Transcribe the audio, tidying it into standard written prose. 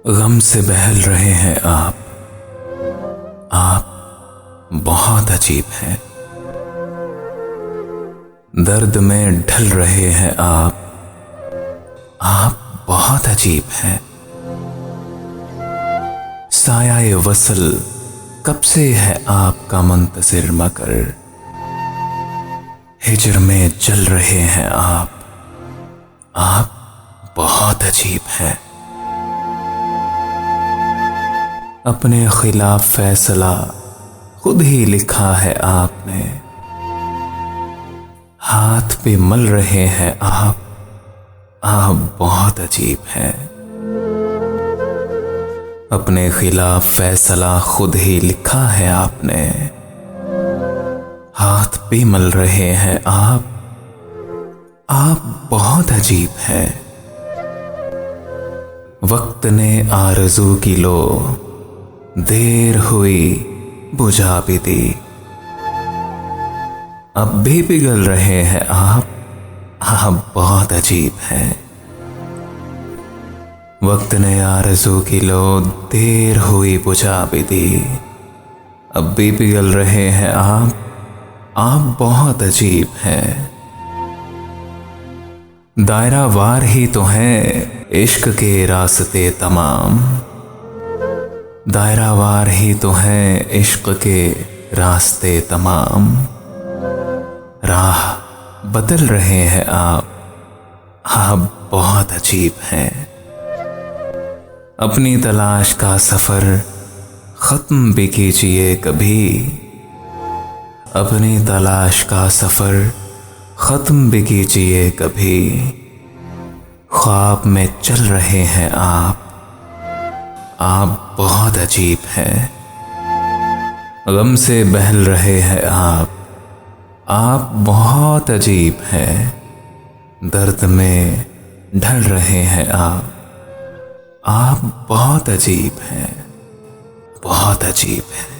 गम से बहल रहे हैं आप बहुत अजीब हैं। दर्द में ढल रहे हैं आप बहुत अजीब हैं। साया वसल कब से है आपका मुंतज़िर, मगर हिजर में जल रहे हैं आप बहुत अजीब हैं। अपने खिलाफ फैसला खुद ही लिखा है आपने, हाथ पे मल रहे हैं आप बहुत अजीब हैं। अपने खिलाफ फैसला खुद ही लिखा है आपने, हाथ पे मल रहे हैं आप बहुत अजीब हैं। वक्त ने आरज़ू की लो देर हुई बुझा भी दी, अब भी पिघल रहे हैं आप बहुत अजीब हैं। वक्त ने आरज़ू की लो देर हुई बुझा भी दी, अब भी पिघल रहे हैं आप बहुत अजीब हैं। दायरा वार ही तो हैं इश्क के रास्ते तमाम, दायरा वार ही तो हैं इश्क के रास्ते तमाम। राह बदल रहे हैं आप बहुत अजीब हैं। अपनी तलाश का सफर खत्म भी कीजिए कभी, अपनी तलाश का सफर खत्म भी कीजिए कभी। ख्वाब में चल रहे हैं आप बहुत अजीब हैं। गम से बहल रहे हैं आप बहुत अजीब हैं। दर्द में ढल रहे हैं आप बहुत अजीब हैं, बहुत अजीब हैं।